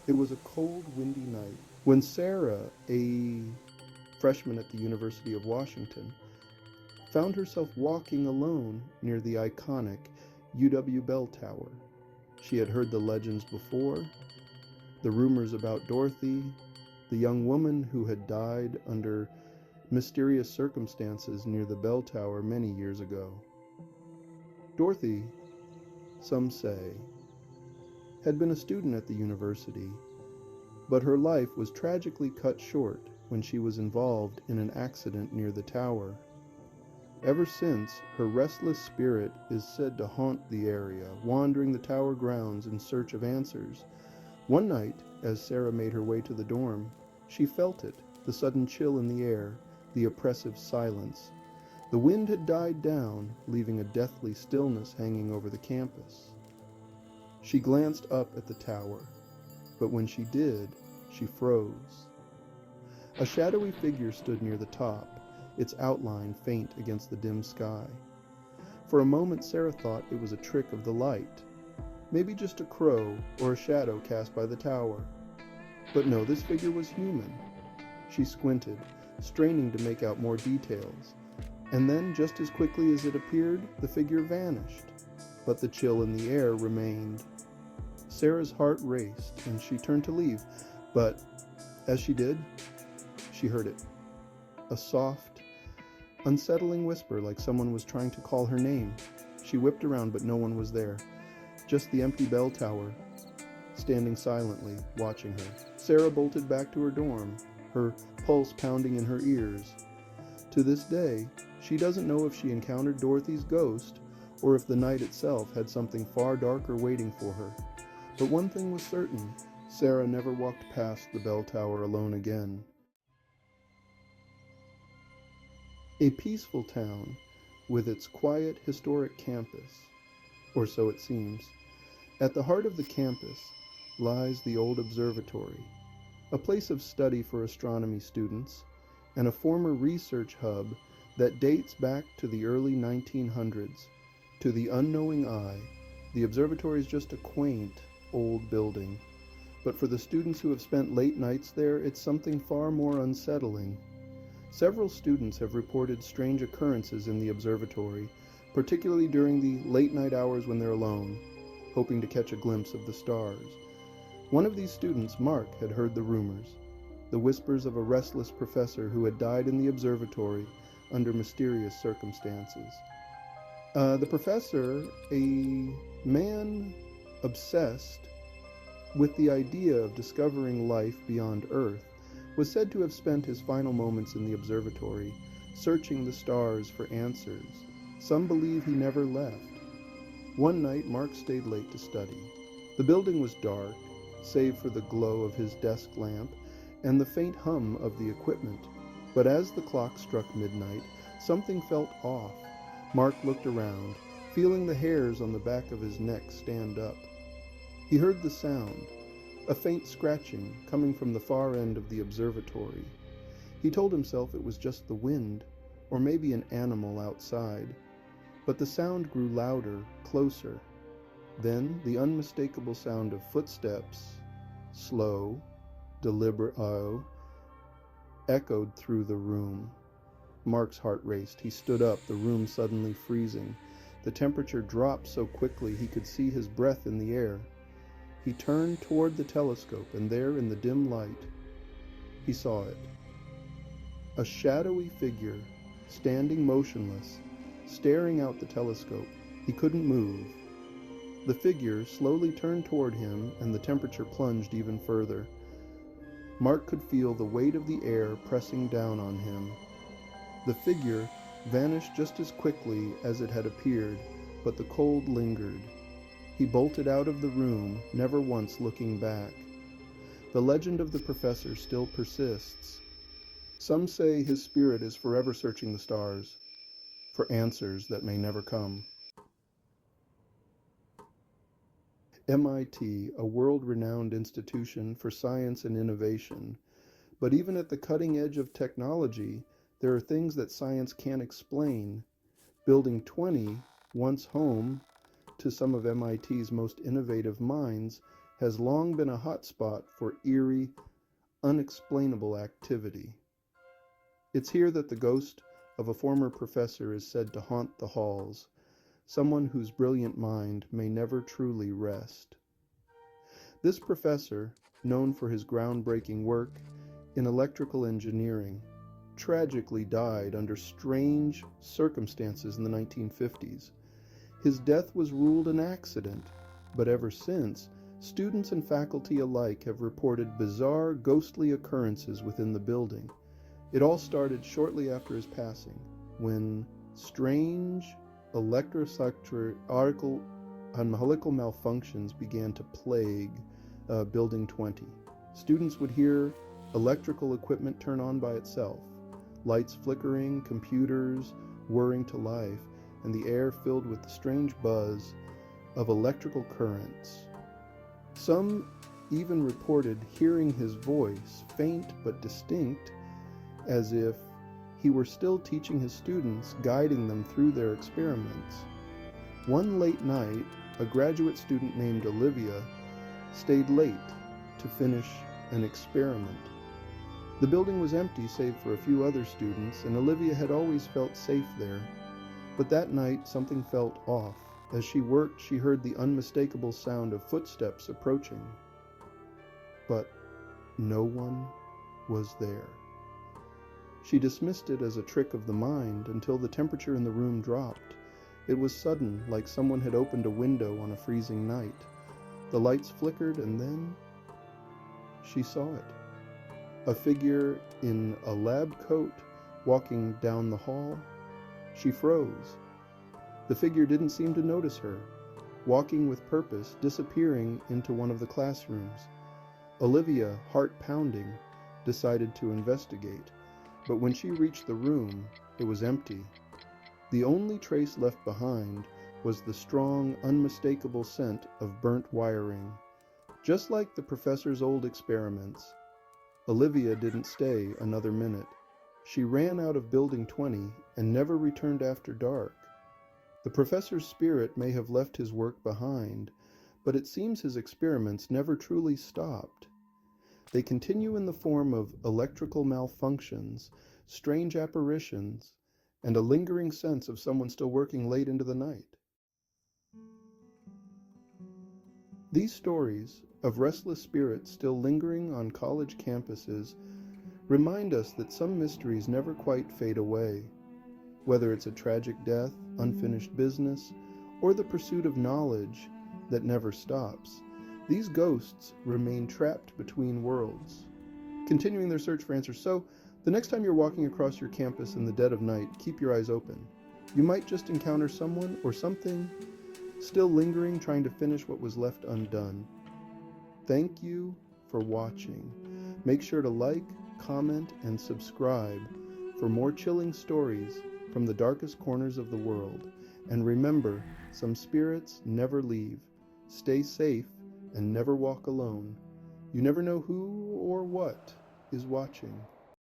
It was a cold, windy night when Sarah, a freshman at the University of Washington, found herself walking alone near the iconic UW Bell Tower. She had heard the legends before, the rumors about Dorothy, the young woman who had died under mysterious circumstances near the bell tower many years ago. Dorothy, some say, had been a student at the university, but her life was tragically cut short when she was involved in an accident near the tower. Ever since, her restless spirit is said to haunt the area, wandering the tower grounds in search of answers. One night, as Sarah made her way to the dorm, she felt it, the sudden chill in the air, the oppressive silence. The wind had died down, leaving a deathly stillness hanging over the campus. She glanced up at the tower, but when she did, she froze. A shadowy figure stood near the top, its outline faint against the dim sky. For a moment Sarah thought it was a trick of the light, maybe just a crow or a shadow cast by the tower. But no, this figure was human. She squinted, straining to make out more details, and then, just as quickly as it appeared, the figure vanished. But the chill in the air remained. Sarah's heart raced, and she turned to leave, but as she did, she heard it. A soft, unsettling whisper like someone was trying to call her name. She whipped around, but no one was there. Just the empty bell tower, standing silently, watching her. Sarah bolted back to her dorm, her pulse pounding in her ears. To this day, she doesn't know if she encountered Dorothy's ghost or if the night itself had something far darker waiting for her. But one thing was certain, Sarah never walked past the bell tower alone again. A peaceful town with its quiet, historic campus, or so it seems. At the heart of the campus lies the old observatory, a place of study for astronomy students, and a former research hub that dates back to the early 1900s. To the unknowing eye, the observatory is just a quaint, old building. But for the students who have spent late nights there, it's something far more unsettling. Several students have reported strange occurrences in the observatory, particularly during the late night hours when they're alone, hoping to catch a glimpse of the stars. One of these students, Mark, had heard the rumors, the whispers of a restless professor who had died in the observatory under mysterious circumstances. The professor, a man obsessed with the idea of discovering life beyond Earth, was said to have spent his final moments in the observatory, searching the stars for answers. Some believe he never left. One night, Mark stayed late to study. The building was dark, save for the glow of his desk lamp and the faint hum of the equipment. But as the clock struck midnight, something felt off. Mark looked around, feeling the hairs on the back of his neck stand up. He heard the sound, a faint scratching coming from the far end of the observatory. He told himself it was just the wind, or maybe an animal outside. But the sound grew louder, closer. Then the unmistakable sound of footsteps, slow, deliberate, echoed through the room. Mark's heart raced. He stood up, the room suddenly freezing. The temperature dropped so quickly he could see his breath in the air. He turned toward the telescope, and there in the dim light, he saw it. A shadowy figure, standing motionless, staring out the telescope. He couldn't move. The figure slowly turned toward him, and the temperature plunged even further. Mark could feel the weight of the air pressing down on him. The figure vanished just as quickly as it had appeared, but the cold lingered. He bolted out of the room, never once looking back. The legend of the professor still persists. Some say his spirit is forever searching the stars for answers that may never come. MIT, a world-renowned institution for science and innovation, but even at the cutting edge of technology, there are things that science can't explain. Building 20, once home to some of MIT's most innovative minds, has long been a hotspot for eerie, unexplainable activity. It's here that the ghost of a former professor is said to haunt the halls, someone whose brilliant mind may never truly rest. This professor, known for his groundbreaking work in electrical engineering, tragically died under strange circumstances in the 1950s. His death was ruled an accident, but ever since, students and faculty alike have reported bizarre, ghostly occurrences within the building. It all started shortly after his passing, when strange electroelectrical and molecular malfunctions began to plague Building 20. Students would hear electrical equipment turn on by itself, lights flickering, computers whirring to life, and the air filled with the strange buzz of electrical currents. Some even reported hearing his voice, faint but distinct, as if he were still teaching his students, guiding them through their experiments. One late night, a graduate student named Olivia stayed late to finish an experiment. The building was empty save for a few other students, and Olivia had always felt safe there. But that night something felt off. As she worked, she heard the unmistakable sound of footsteps approaching. But no one was there. She dismissed it as a trick of the mind until the temperature in the room dropped. It was sudden, like someone had opened a window on a freezing night. The lights flickered, and then she saw it. A figure in a lab coat walking down the hall. She froze. The figure didn't seem to notice her, walking with purpose, disappearing into one of the classrooms. Olivia, heart pounding, decided to investigate, but when she reached the room, it was empty. The only trace left behind was the strong, unmistakable scent of burnt wiring. Just like the professor's old experiments, Olivia didn't stay another minute. She ran out of Building 20 and never returned after dark. The professor's spirit may have left his work behind, but it seems his experiments never truly stopped. They continue in the form of electrical malfunctions, strange apparitions, and a lingering sense of someone still working late into the night. These stories of restless spirits still lingering on college campuses remind us that some mysteries never quite fade away. Whether it's a tragic death, unfinished business, or the pursuit of knowledge that never stops, these ghosts remain trapped between worlds, continuing their search for answers. So, the next time you're walking across your campus in the dead of night, keep your eyes open. You might just encounter someone or something still lingering, trying to finish what was left undone. Thank you for watching. Make sure to like, comment, and subscribe for more chilling stories from the darkest corners of the world. And remember, some spirits never leave. Stay safe and never walk alone. You never know who or what is watching.